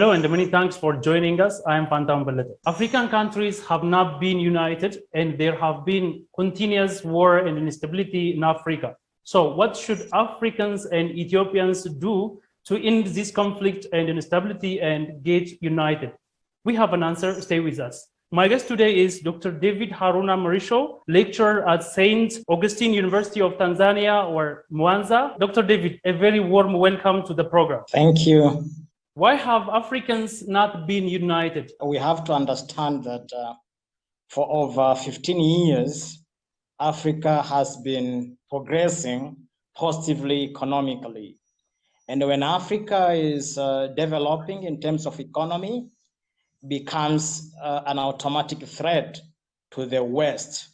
Hello, and many thanks for joining us. I am Pantam Balata. African countries have not been united, and there have been continuous war and instability in Africa. So what should Africans and Ethiopians do to end this conflict and instability and get united? We have an answer. Stay with us. My guest today is Dr. David Haruna Mrisho, lecturer at St. Augustine University of Tanzania, or Mwanza. Dr. David, a very warm welcome to the program. Thank you. Why have Africans not been united? We have to understand that for over 15 years, Africa has been progressing positively economically. And when Africa is developing in terms of economy, becomes an automatic threat to the West.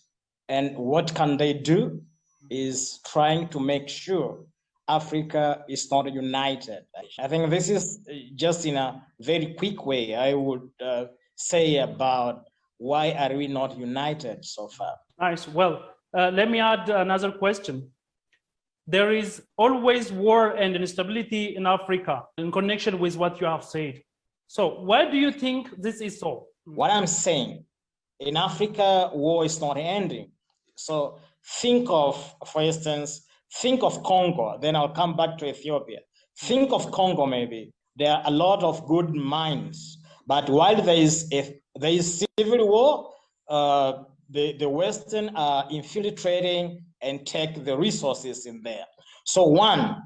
And what can they do is trying to make sure Africa is not united. I think this is just in a very quick way, I would say about why are we not united so far. Nice. Well, let me add another question. There is always war and instability in Africa in connection with what you have said. So why do you think this is so? What I'm saying, in Africa, war is not ending. So think of, for instance, think of Congo, then I'll come back to Ethiopia. Think of Congo maybe. There are a lot of good minds, but while there is civil war, the Western are infiltrating and take the resources in there. So one,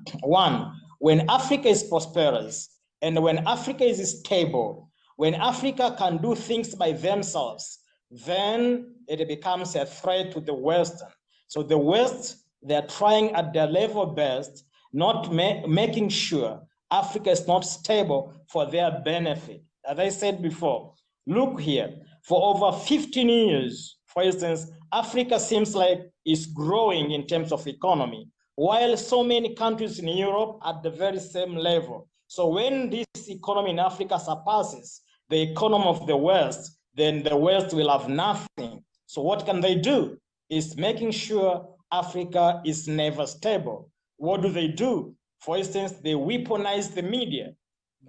when Africa is prosperous, and when Africa is stable, when Africa can do things by themselves, then it becomes a threat to the Western. So the West, they're trying at their level best, not making sure Africa is not stable for their benefit. As I said before, look here, for over 15 years, for instance, Africa seems like it's growing in terms of economy, while so many countries in Europe are at the very same level. So when this economy in Africa surpasses the economy of the West, then the West will have nothing. So what can they do? Is making sure Africa is never stable. What do? For instance, they weaponize the media.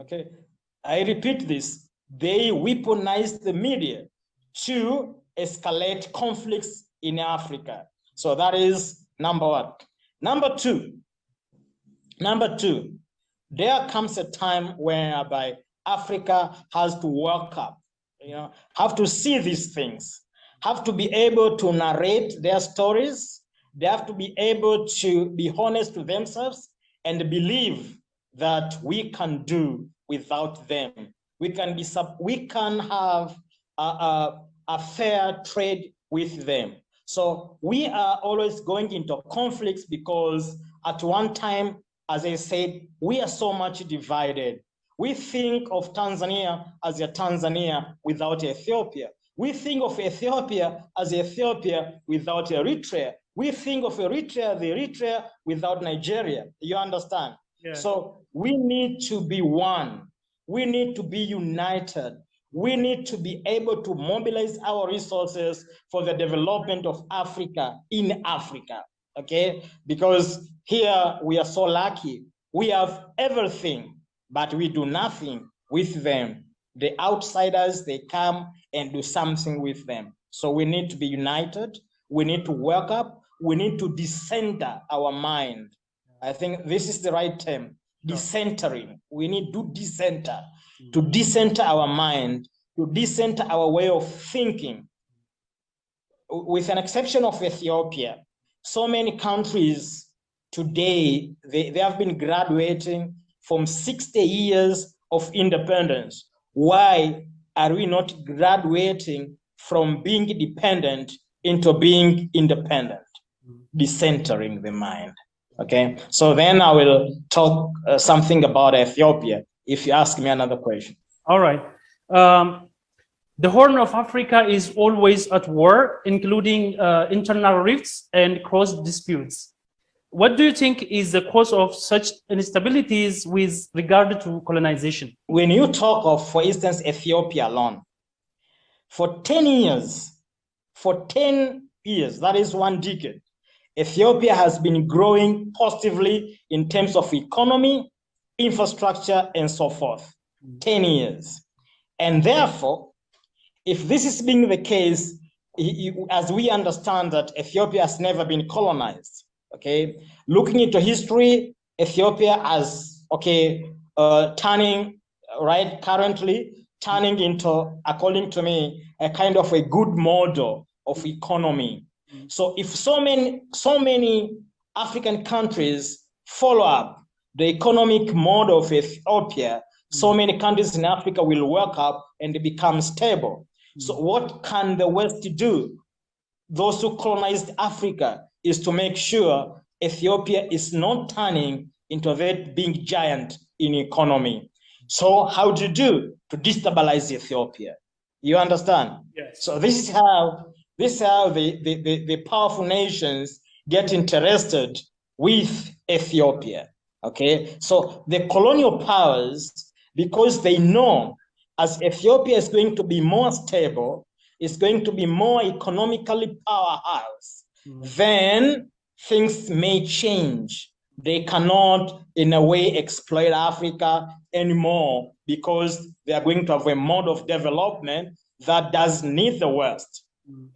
Okay, I repeat this. They weaponize the media to escalate conflicts in Africa. So that is number one. Number two, there comes a time whereby Africa has to work up, have to see these things, have to be able to narrate their stories. They have to be able to be honest to themselves and believe that we can do without them. We can have a fair trade with them. So we are always going into conflicts because at one time, as I said, we are so much divided. We think of Tanzania as a Tanzania without Ethiopia. We think of Ethiopia as Ethiopia without Eritrea. We think of Eritrea as Eritrea without Nigeria. You understand? Yes. So we need to be one. We need to be united. We need to be able to mobilize our resources for the development of Africa in Africa. Okay, because here we are so lucky. We have everything, but we do nothing with them. The outsiders, they come and do something with them. So we need to be united. We need to work up. We need to decenter our mind. I think this is the right term, decentering. We need to decenter, to decenter our mind, to decenter our way of thinking. With an exception of Ethiopia, so many countries today, they have been graduating from 60 years of independence. Why are we not graduating from being dependent into being independent? Decentering the mind, okay? So then I will talk something about Ethiopia if you ask me another question. All right. The Horn of Africa is always at war, including internal rifts and cross disputes. What do you think is the cause of such instabilities with regard to colonization? When you talk of, for instance, Ethiopia alone, for 10 years, that is 1 decade, Ethiopia has been growing positively in terms of economy, infrastructure, and so forth. 10 years. And therefore, if this is being the case, as we understand that Ethiopia has never been colonized, okay? Looking into history, Ethiopia as, turning, right, currently turning into, according to me, a kind of a good model of economy. So if so many African countries follow up the economic model of Ethiopia, so many countries in Africa will work up and become stable. So what can the West do? Those who colonized Africa is to make sure Ethiopia is not turning into a very big giant in economy. So how to do to destabilize Ethiopia? You understand? Yes. So this is how the powerful nations get interested with Ethiopia. Okay, so the colonial powers, because they know as Ethiopia is going to be more stable, is going to be more economically powerhouse, then things may change. They cannot, in a way, exploit Africa anymore because they are going to have a mode of development that does need the West.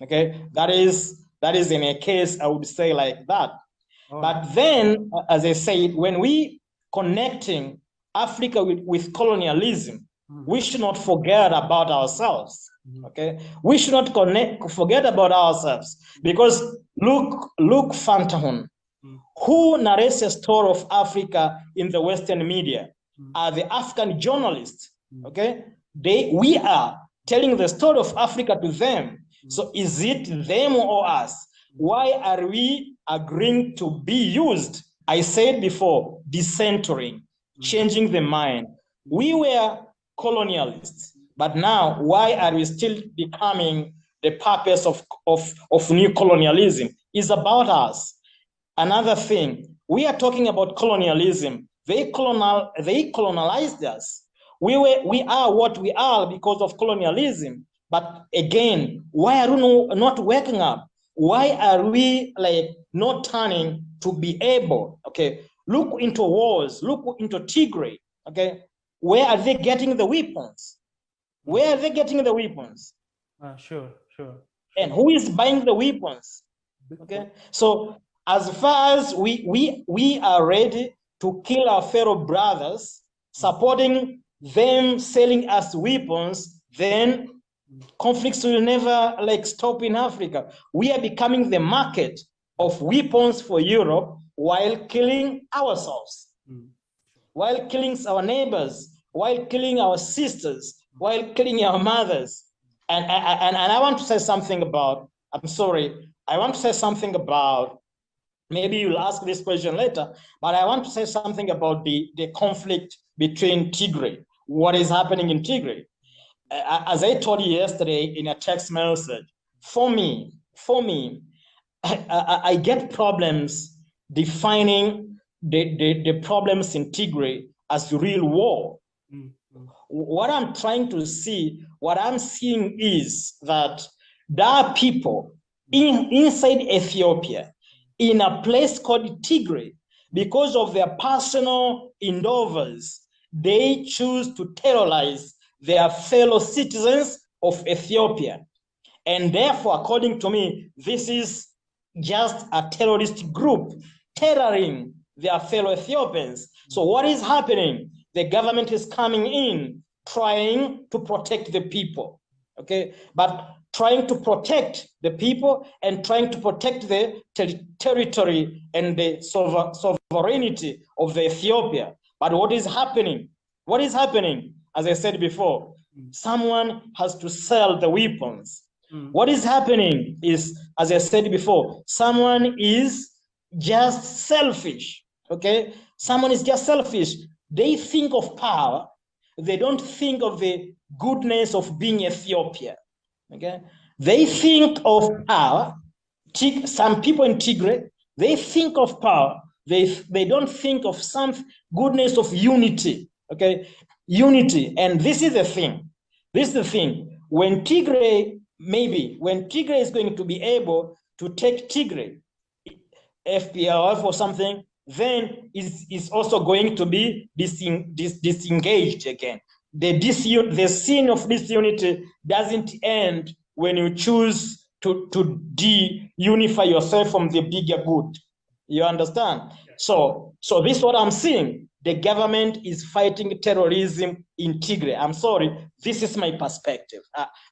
Okay, that is in a case I would say like that. But then, as I said, when we connecting Africa with colonialism, we should not forget about ourselves. Okay, we should not forget about ourselves, because Luc Fantahun, who narrates a story of Africa in the Western media, are the African journalists. Okay, we are telling the story of Africa to them. So is it them or us? Why are we agreeing to be used? I said before, decentering, changing the mind. We were colonialists, but now why are we still becoming the purpose of new colonialism? It's about us. Another thing, we are talking about colonialism. They colonized us. We are what we are because of colonialism. But again, why are we not waking up? Why are we not turning to be able? Okay, look into wars, look into Tigray. Okay, where are they getting the weapons? Where are they getting the weapons? Sure. And who is buying the weapons? Okay, so as far as we are ready to kill our fellow brothers, supporting them selling us weapons, then conflicts will never stop in Africa. We are becoming the market of weapons for Europe while killing ourselves, while killing our neighbors, while killing our sisters, while killing our mothers. And I want to say something about, I want to say something about, maybe you'll ask this question later, but I want to say something about the conflict between Tigray, what is happening in Tigray. As I told you yesterday in a text message, for me, I get problems defining the problems in Tigray as real war. What I'm trying to see, what I'm seeing is that there are people inside Ethiopia in a place called Tigray, because of their personal endeavors, they choose to terrorize their fellow citizens of Ethiopia. And therefore, according to me, this is just a terrorist group terroring their fellow Ethiopians. So what is happening? The government is coming in, trying to protect the people, okay? But trying to protect the people and trying to protect the territory and the sovereignty of the Ethiopia. But what is happening? What is happening? As I said before, someone has to sell the weapons. What is happening is, as I said before, someone is just selfish, okay? Someone is just selfish. They think of power. They don't think of the goodness of being Ethiopia, okay? They think of power. Some people in Tigray, they think of power. They don't think of some goodness of unity, okay? Unity. And this is the thing. This is the thing. When Tigray is going to be able to take Tigray, FPLF or something, then is also going to be disengaged again. the sin of disunity doesn't end when you choose to de-unify yourself from the bigger good. You understand? So this is what I'm seeing. The government is fighting terrorism in Tigray. I'm sorry, this is my perspective.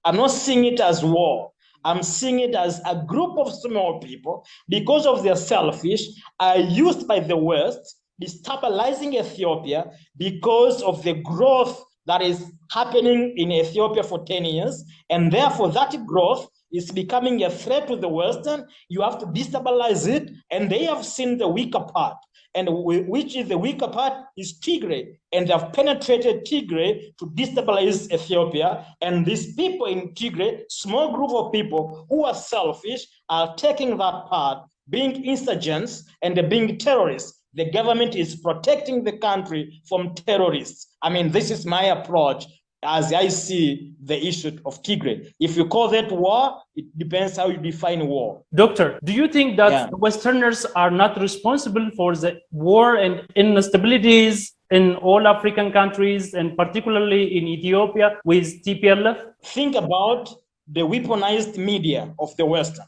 I'm not seeing it as war. I'm seeing it as a group of small people, because of their selfish, are used by the West, destabilizing Ethiopia because of the growth that is happening in Ethiopia for 10 years. And therefore, that growth is becoming a threat to the Western. You have to destabilize it. And they have seen the weaker part. And which is the weaker part is Tigray. And they have penetrated Tigray to destabilize Ethiopia. And these people in Tigray, small group of people who are selfish, are taking that part, being insurgents and being terrorists. The government is protecting the country from terrorists. I mean, this is my approach as I see the issue of Tigray. If you call that war, it depends how you define war. Doctor, do you think that Westerners are not responsible for the war and instabilities in all African countries, and particularly in Ethiopia with TPLF? Think about the weaponized media of the Western.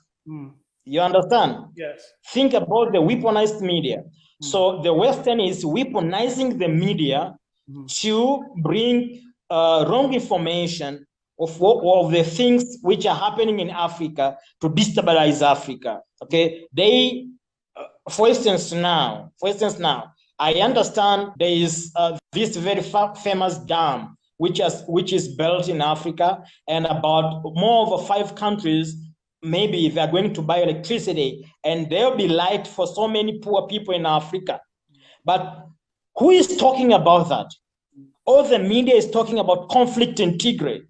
You understand? Yes. Think about the weaponized media. So the Western is weaponizing the media to bring wrong information of the things which are happening in Africa to destabilize Africa. Okay, they, for instance, now, I understand there is this very famous dam which is built in Africa, and about more over 5 countries. Maybe they're going to buy electricity and there'll be light for so many poor people in Africa. But who is talking about that? All the media is talking about conflict in Tigray.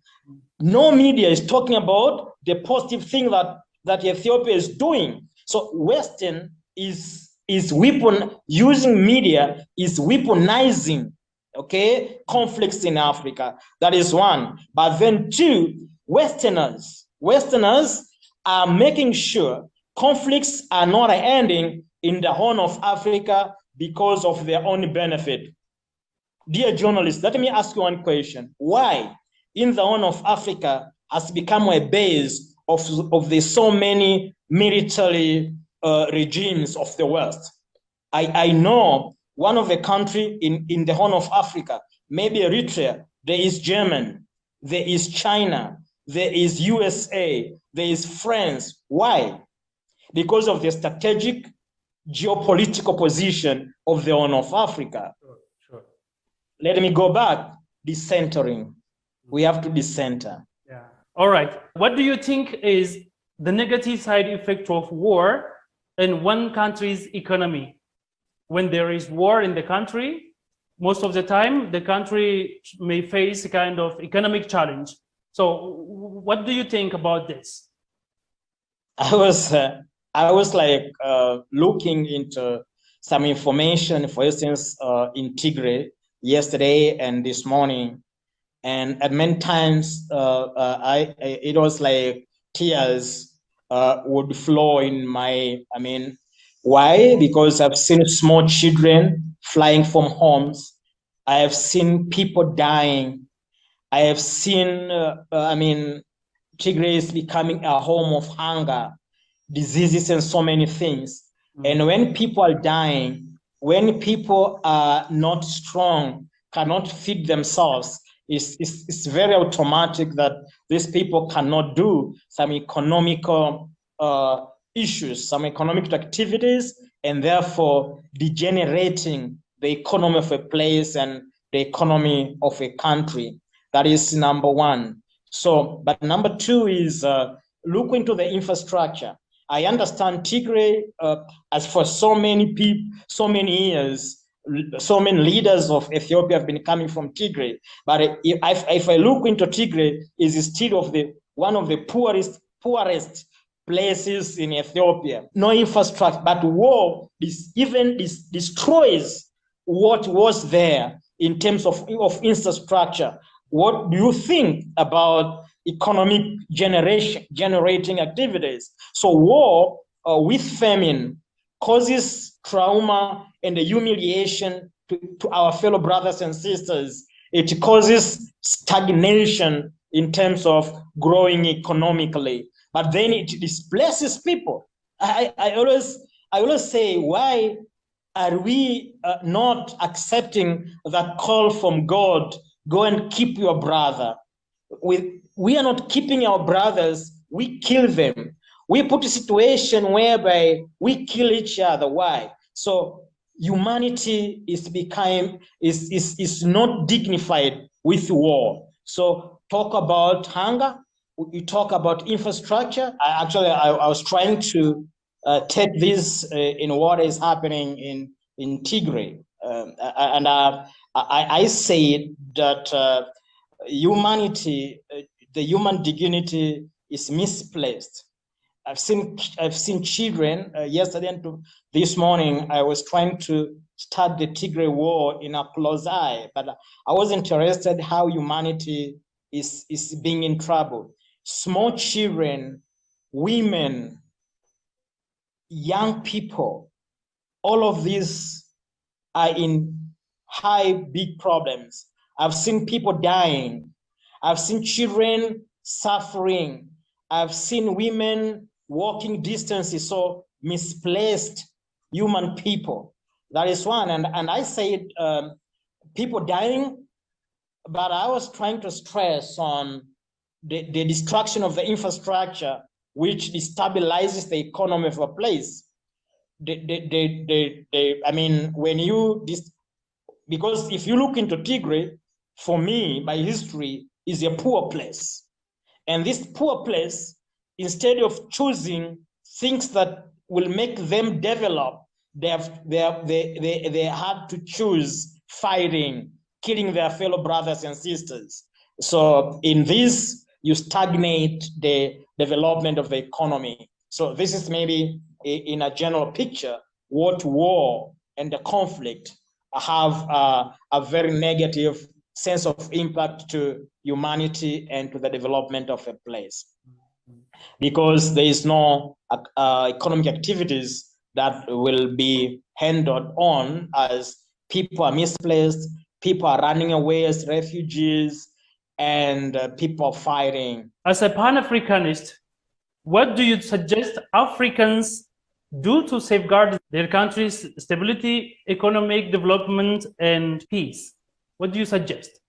No media is talking about the positive thing that Ethiopia is doing. So Western is using media, is weaponizing, okay, conflicts in Africa. That is one. But then 2, Westerners are making sure conflicts are not ending in the Horn of Africa because of their own benefit. Dear journalists, let me ask you one question. Why in the Horn of Africa has become a base of the so many military regimes of the West? I know one of the country in the Horn of Africa, maybe Eritrea, there is Germany, there is China, there is USA, there is France. Why? Because of the strategic geopolitical position of the Horn of Africa. Sure. Let me go back. Decentering. We have to decenter. Yeah. All right. What do you think is the negative side effect of war in one country's economy? When there is war in the country, most of the time, the country may face a kind of economic challenge. So what do you think about this? I was like looking into some information, for instance, in Tigray yesterday and this morning, and at many times it was like tears would flow in my. I mean, why? Because I've seen small children flying from homes. I have seen people dying. I have seen, Tigray is becoming a home of hunger, diseases, and so many things. And when people are dying, when people are not strong, cannot feed themselves, it's very automatic that these people cannot do some economical issues, some economic activities, and therefore degenerating the economy of a place and the economy of a country. That is number one. So, but number 2 is look into the infrastructure. I understand Tigray, as for so many people, so many years, so many leaders of Ethiopia have been coming from Tigray. But if I look into Tigray, it is still one of the poorest places in Ethiopia. No infrastructure, but war destroys what was there in terms of infrastructure. What do you think about economic generating activities? So war with famine causes trauma and the humiliation to our fellow brothers and sisters it causes stagnation in terms of growing economically, but then it displaces people. I always say, why are we not accepting the call from God, go and keep your brother? We are not keeping our brothers, we kill them. We put a situation whereby we kill each other. Why? So humanity is not dignified with war. So talk about hunger, you talk about infrastructure. I was trying to take this in what is happening in Tigray, and I say that humanity, the human dignity is misplaced. I've seen children yesterday and this morning. I was trying to start the Tigray war in a close eye, but I was interested how humanity is being in trouble. Small children, women, young people, all of these are in big problems. I've seen people dying. I've seen children suffering. I've seen women walking distances, so misplaced human people. That is one. And I said people dying, but I was trying to stress on the destruction of the infrastructure, which destabilizes the economy of a place. I mean, because if you look into Tigray, for me, by history, is a poor place. And this poor place, instead of choosing things that will make them develop, they had to choose fighting, killing their fellow brothers and sisters. So in this, you stagnate the development of the economy. So this is maybe in a general picture what war and the conflict have a very negative sense of impact to humanity and to the development of a place, because there is no economic activities that will be handled on as people are misplaced, people are running away as refugees, and people are fighting. As a Pan-Africanist, what do you suggest Africans do to safeguard their country's stability, economic development, and peace? What do you suggest?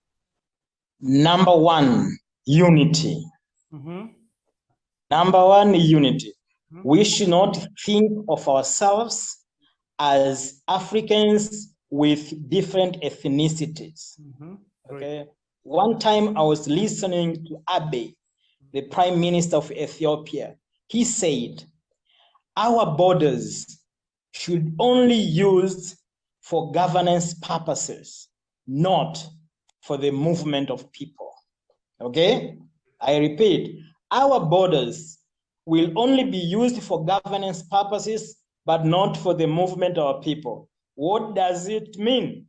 Number one, unity. Mm-hmm. Number one, unity. Mm-hmm. We should not think of ourselves as Africans with different ethnicities. Mm-hmm. Okay. One time I was listening to Abiy, the Prime Minister of Ethiopia. He said, our borders should only used for governance purposes, not for the movement of people. Okay? I repeat, our borders will only be used for governance purposes, but not for the movement of people. What does it mean?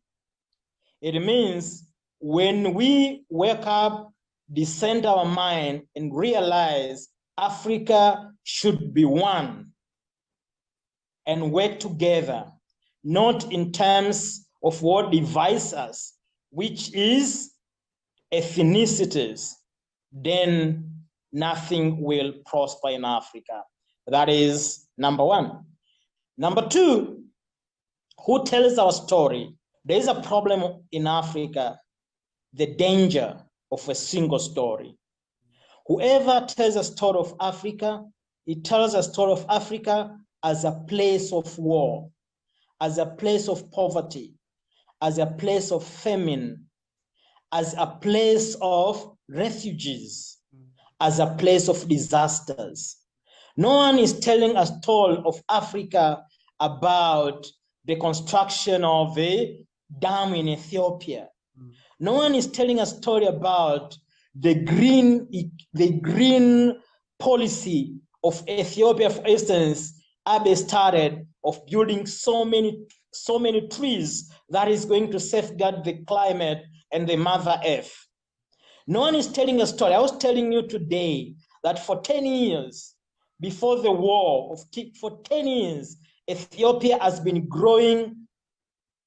It means when we wake up, descend our mind, and realize Africa should be one and work together, not in terms of what divides us, which is ethnicities, then nothing will prosper in Africa. That is number one. Number two, who tells our story? There is a problem in Africa, the danger of a single story. Whoever tells a story of Africa, he tells a story of Africa as a place of war, as a place of poverty, as a place of famine, as a place of refugees, as a place of disasters. No one is telling a story of Africa about the construction of a dam in Ethiopia. No one is telling a story about the green policy of Ethiopia, for instance. Abiy started of building so many trees that is going to safeguard the climate and the Mother Earth. No one is telling a story. I was telling you today that for 10 years, before the war, for 10 years, Ethiopia has been growing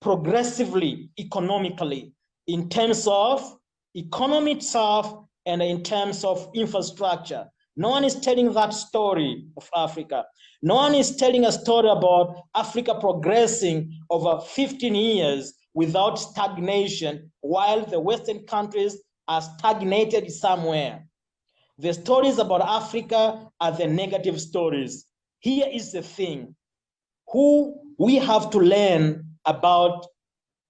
progressively economically. in terms of economy itself and in terms of infrastructure. No one is telling that story of Africa. No one is telling a story about Africa progressing over 15 years without stagnation, while the Western countries are stagnated somewhere. The stories about Africa are the negative stories. Here is the thing. Who we have to learn about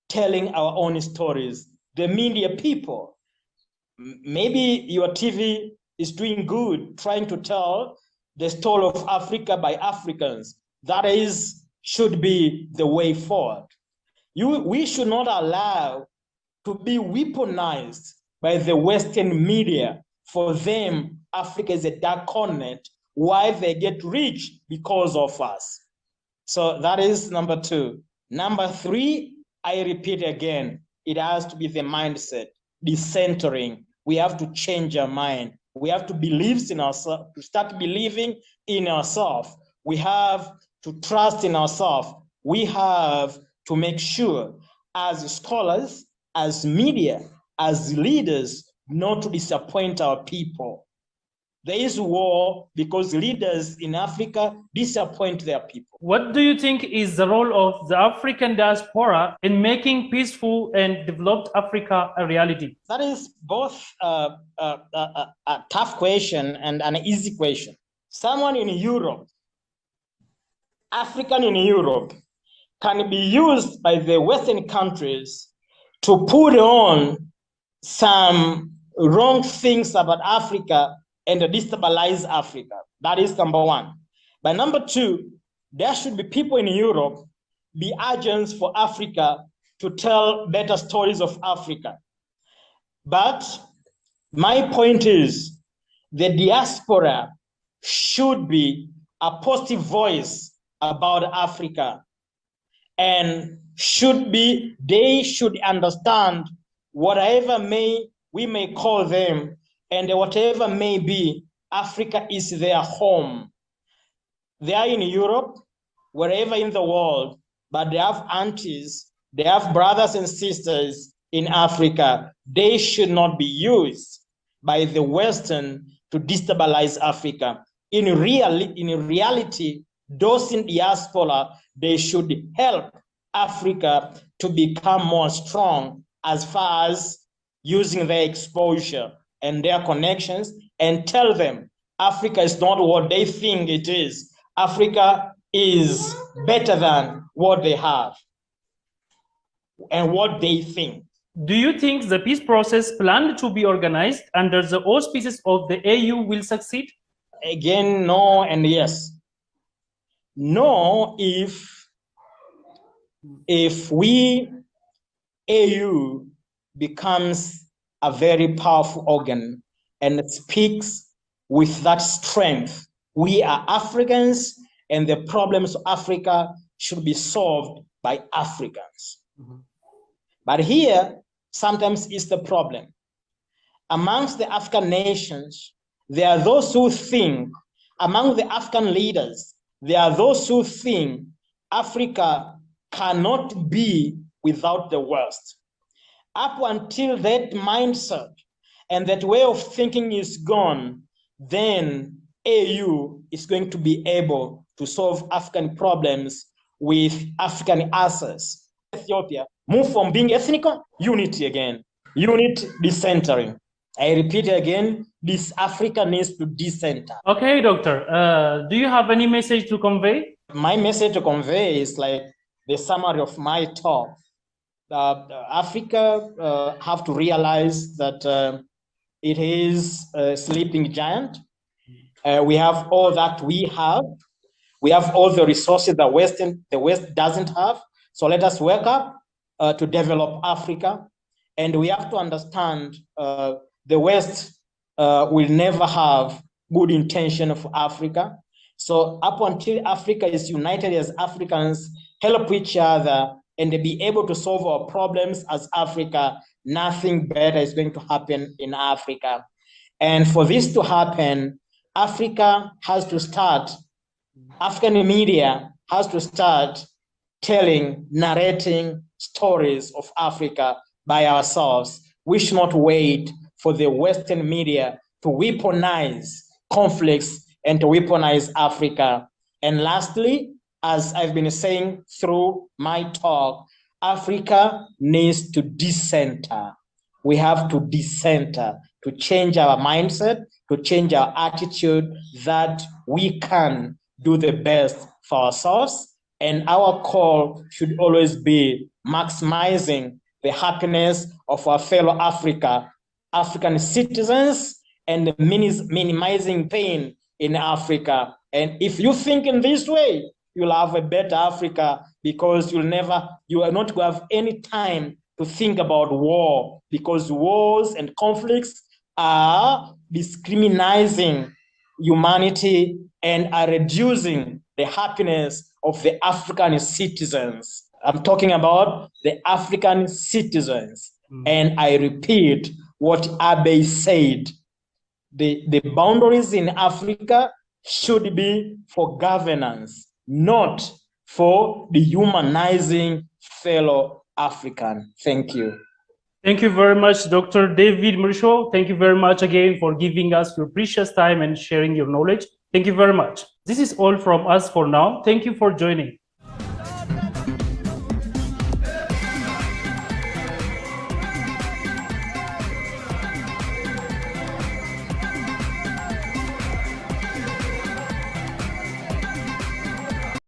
telling our own stories? The media people. Maybe your TV is doing good, trying to tell the story of Africa by Africans. That should be the way forward. We should not allow to be weaponized by the Western media. For them, Africa is a dark continent, why they get rich because of us. So that is number 2. Number 3, I repeat again, it has to be the mindset, decentering. We have to change our mind. We have to believe in ourselves, to start believing in ourselves. We have to trust in ourselves. We have to make sure as scholars, as media, as leaders, not to disappoint our people. There is war because leaders in Africa disappoint their people. What do you think is the role of the African diaspora in making peaceful and developed Africa a reality? That is both a tough question and an easy question. Someone in Europe, African in Europe, can be used by the Western countries to put on some wrong things about Africa and destabilize Africa. That is number 1. But number 2, there should be people in Europe be agents for Africa to tell better stories of Africa. But my point is, the diaspora should be a positive voice about Africa, and they should understand whatever we may call them, and whatever may be, Africa is their home. They are in Europe, wherever in the world, but they have aunties, they have brothers and sisters in Africa. They should not be used by the Western to destabilize Africa. In reality, those in diaspora, they should help Africa to become more strong as far as using their exposure and their connections, and tell them Africa is not what they think it is. Africa is better than what they have and what they think. Do you think the peace process planned to be organized under the auspices of the AU will succeed? Again, no and yes. No, if we, AU, becomes a very powerful organ and speaks with that strength. We are Africans, and the problems of Africa should be solved by Africans. Mm-hmm. But here, sometimes is the problem. Amongst the African nations, there are those who think, among the African leaders, there are those who think Africa cannot be without the West. Up until that mindset and that way of thinking is gone, then AU is going to be able to solve African problems with African assets. Ethiopia move from being ethnic unity again, unit decentering. I repeat again, this Africa needs to decenter. Okay, Doctor, do you have any message to convey? My message to convey is like the summary of my talk. Africa have to realize that it is a sleeping giant. We have all that we have. We have all the resources that the West doesn't have. So let us work up to develop Africa. And we have to understand the West will never have good intention for Africa. So up until Africa is united as Africans, help each other, and be able to solve our problems as Africa, nothing better is going to happen in Africa. And for this to happen, Africa has to start, African media has to start narrating stories of Africa by ourselves. We should not wait for the Western media to weaponize conflicts and to weaponize Africa. And lastly, as I've been saying through my talk, Africa needs to decenter. We have to decenter, to change our mindset, to change our attitude that we can do the best for ourselves. And our call should always be maximizing the happiness of our fellow African citizens, and minimizing pain in Africa. And if you think in this way, you'll have a better Africa, because you are not going to have any time to think about war, because wars and conflicts are discriminating humanity and are reducing the happiness of the African citizens. I'm talking about the African citizens. And I repeat what Abe said. The boundaries in Africa should be for governance, not for dehumanizing fellow African. Thank you. Thank you very much, Dr. David Mrisho. Thank you very much again for giving us your precious time and sharing your knowledge. Thank you very much. This is all from us for now. Thank you for joining.